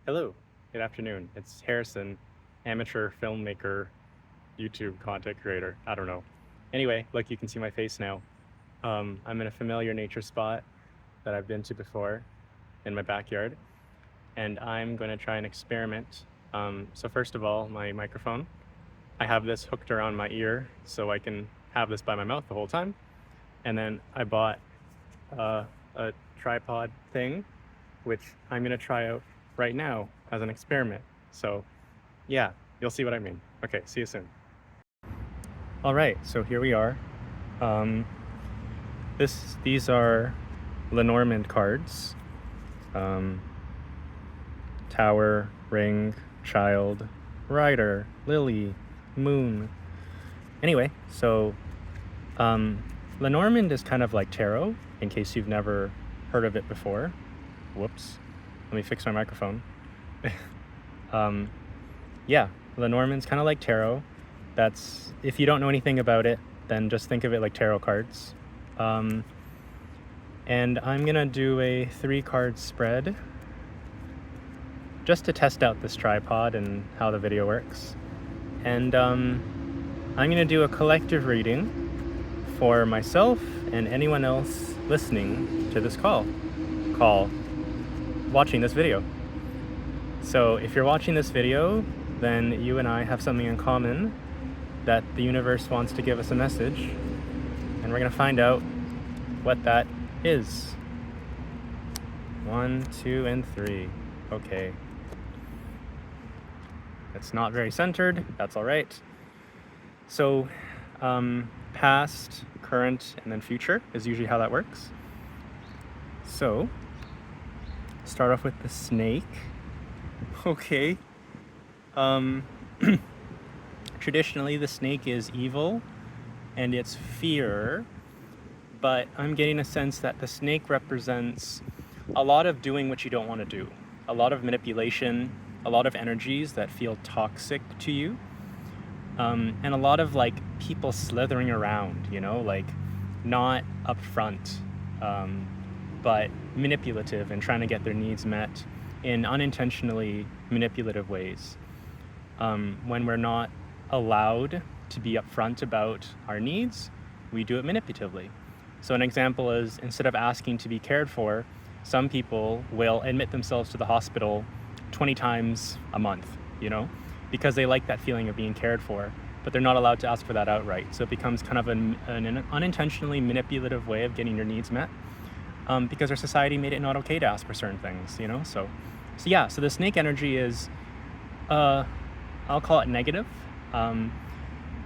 Hello, good afternoon. It's Harrison, amateur filmmaker, YouTube content creator. I don't know. Anyway, like you can see my face now. I'm in a familiar nature spot that I've been to before in my backyard, and I'm going to try an experiment. So first of all, my microphone. I have this hooked around my ear so I can have this by my mouth the whole time. And then I bought a tripod thing, which I'm going to try out right now as an experiment. So yeah, you'll see what I mean. Okay, see you soon. All right, so here we are. Um, these are Lenormand cards. Um, Tower, Ring, Child, Rider, Lily, Moon. Anyway, so Lenormand is kind of like tarot, in case you've never heard of it before. Whoops. Let me fix my microphone. Yeah, Lenormand's kind of like tarot. That's, if you don't know anything about it, then just think of it like tarot cards. And I'm gonna do a 3-card spread just to test out this tripod and how the video works. And I'm gonna do a collective reading for myself and anyone else listening to this watching this video. So if you're watching this video, then you and I have something in common, that the universe wants to give us a message, and we're gonna find out what that is. 1, 2, and 3. Okay. It's not very centered, that's all right. So, past, current, and then future is usually how that works. So, start off with the snake. Okay. Traditionally, the snake is evil and it's fear, but I'm getting a sense that the snake represents a lot of doing what you don't want to do, a lot of manipulation, a lot of energies that feel toxic to you, and a lot of like people slithering around, like not upfront, but manipulative and trying to get their needs met in unintentionally manipulative ways. When we're not allowed to be upfront about our needs, we do it manipulatively. So an example is, instead of asking to be cared for, some people will admit themselves to the hospital 20 times a month, because they like that feeling of being cared for, but they're not allowed to ask for that outright. So it becomes kind of an unintentionally manipulative way of getting your needs met, because our society made it not okay to ask for certain things, So the snake energy is, I'll call it negative.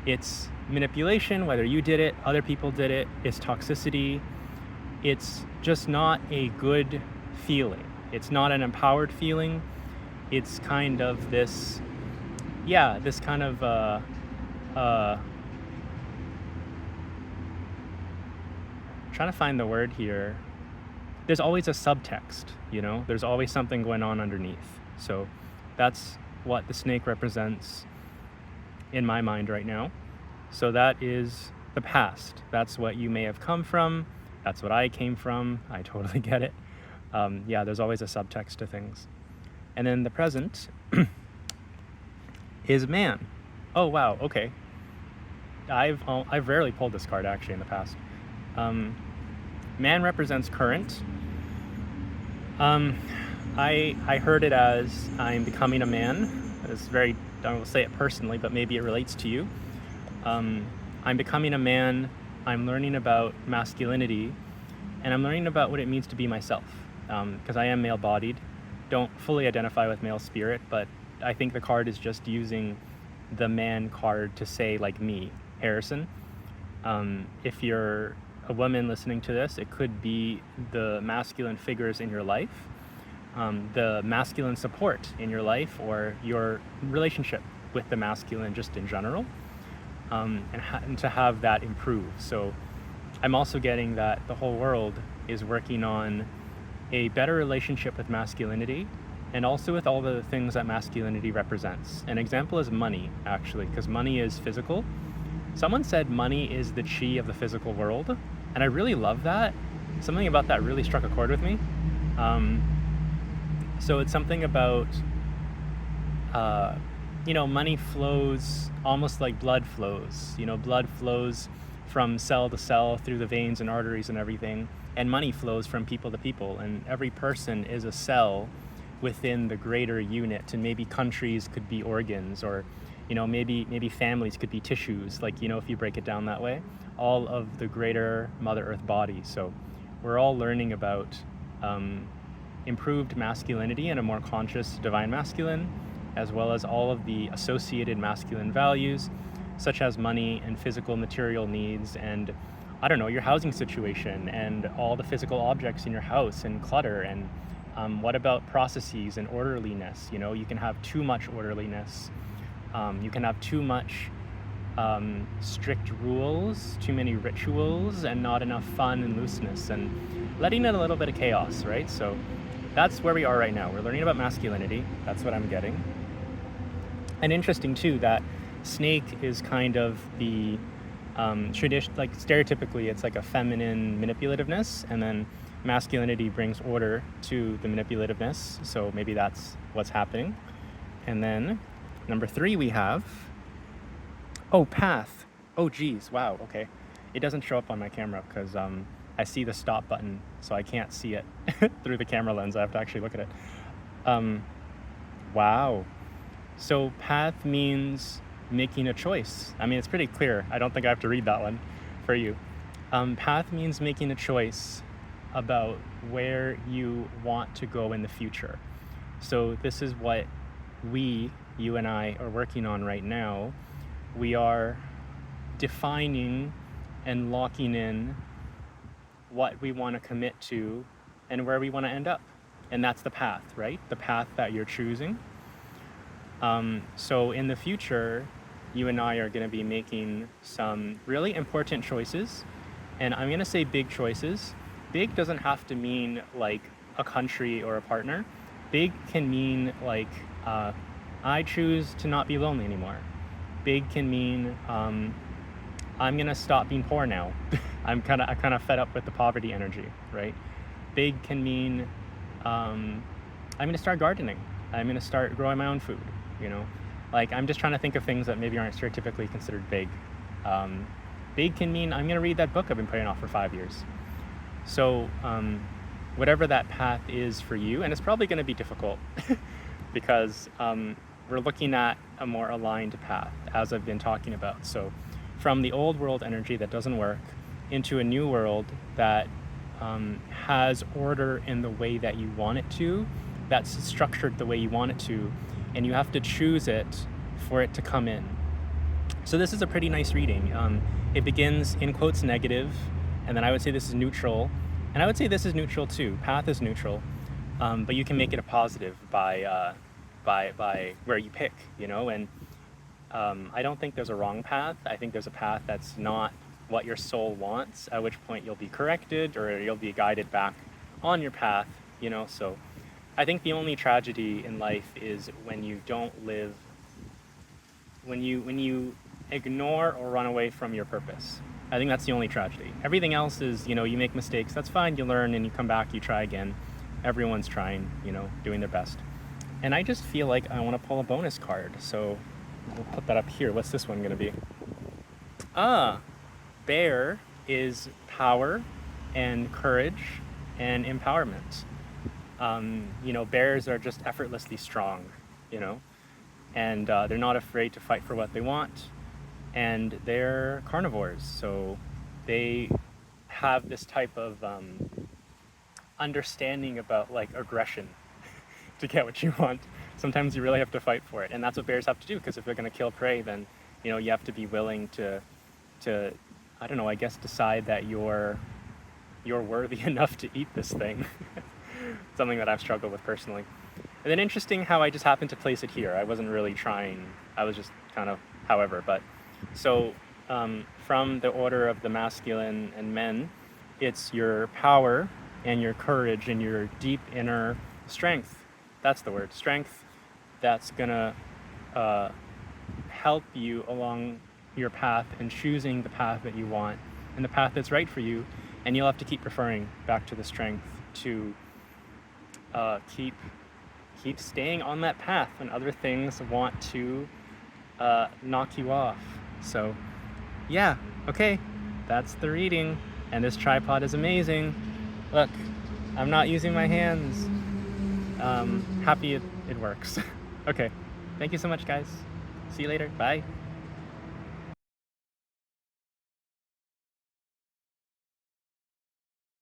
It's manipulation, whether you did it, other people did it, it's toxicity. It's just not a good feeling. It's not an empowered feeling. It's kind of this kind of, trying to find the word here. There's always a subtext, There's always something going on underneath. So that's what the snake represents in my mind right now. So that is the past. That's what you may have come from. That's what I came from. I totally get it. There's always a subtext to things. And then the present is man. Oh wow, okay. I've rarely pulled this card actually in the past. Man represents current. I heard it as I'm becoming a man. It's very, I don't say it personally, but maybe it relates to you. I'm becoming a man. I'm learning about masculinity, and I'm learning about what it means to be myself, because I am male-bodied. Don't fully identify with male spirit, but I think the card is just using the man card to say, like me, Harrison. If you're a woman listening to this, it could be the masculine figures in your life, the masculine support in your life, or your relationship with the masculine just in general, and to have that improve. So I'm also getting that the whole world is working on a better relationship with masculinity, and also with all the things that masculinity represents. An example is money, actually, because money is physical. Someone said money is the chi of the physical world, and I really love that. Something about that really struck a chord with me. So it's something about, uh, money flows almost like blood flows. Blood flows from cell to cell through the veins and arteries and everything, and money flows from people to people. And every person is a cell within the greater unit. And maybe countries could be organs, or maybe families could be tissues. Like if you break it down that way, all of the greater Mother Earth body. So we're all learning about improved masculinity and a more conscious divine masculine, as well as all of the associated masculine values, such as money and physical material needs, and I don't know, your housing situation and all the physical objects in your house and clutter. And what about processes and orderliness? You can have too much orderliness. You can have too much strict rules, too many rituals, and not enough fun and looseness, and letting in a little bit of chaos, right? So that's where we are right now. We're learning about masculinity. That's what I'm getting. And interesting too that snake is kind of the tradition, like stereotypically it's like a feminine manipulativeness, and then masculinity brings order to the manipulativeness. So maybe that's what's happening. And then number 3 we have, path. Oh geez, wow, okay. It doesn't show up on my camera because I see the stop button, so I can't see it through the camera lens. I have to actually look at it. Wow. So path means making a choice. I mean, it's pretty clear. I don't think I have to read that one for you. Path means making a choice about where you want to go in the future. So this is what you and I are working on right now. We are defining and locking in what we want to commit to and where we want to end up. And that's the path, right? The path that you're choosing. So in the future, you and I are going to be making some really important choices. And I'm going to say big choices. Big doesn't have to mean like a country or a partner. Big can mean like, I choose to not be lonely anymore. Big can mean, I'm going to stop being poor now. I'm kind of fed up with the poverty energy, right? Big can mean, I'm going to start gardening. I'm going to start growing my own food, Like, I'm just trying to think of things that maybe aren't stereotypically considered big. Big can mean I'm going to read that book I've been putting off for 5 years. So whatever that path is for you, and it's probably going to be difficult because we're looking at a more aligned path, as I've been talking about. So from the old world energy that doesn't work into a new world that has order in the way that you want it to, that's structured the way you want it to, and you have to choose it for it to come in. So this is a pretty nice reading. It begins in quotes negative, and then I would say this is neutral, and I would say this is neutral too. Path is neutral, but you can make it a positive by where you pick, and I don't think there's a wrong path. I think there's a path that's not what your soul wants, at which point you'll be corrected or you'll be guided back on your path, so I think the only tragedy in life is when you don't live, when you ignore or run away from your purpose. I think that's the only tragedy. Everything else is, you make mistakes, that's fine, you learn and you come back, you try again. Everyone's trying, doing their best. And I just feel like I want to pull a bonus card, so we'll put that up here. What's this one going to be? Bear is power and courage and empowerment. Bears are just effortlessly strong, and they're not afraid to fight for what they want, and they're carnivores, so they have this type of understanding about like aggression to get what you want. Sometimes you really have to fight for it, and that's what bears have to do, because if they're going to kill prey, then you have to be willing to I don't know, I guess decide that you're worthy enough to eat this thing. Something that I've struggled with personally. And then interesting how I just happened to place it here. I wasn't really trying, I was just kind of however. But so from the order of the masculine and men, it's your power and your courage and your deep inner strength. That's the word, strength, that's gonna help you along your path and choosing the path that you want and the path that's right for you. And you'll have to keep referring back to the strength to keep keep staying on that path when other things want to knock you off. So yeah, okay, that's the reading, and this tripod is amazing. Look, I'm not using my hands. Happy it works. Okay, thank you so much, guys. See you later. Bye.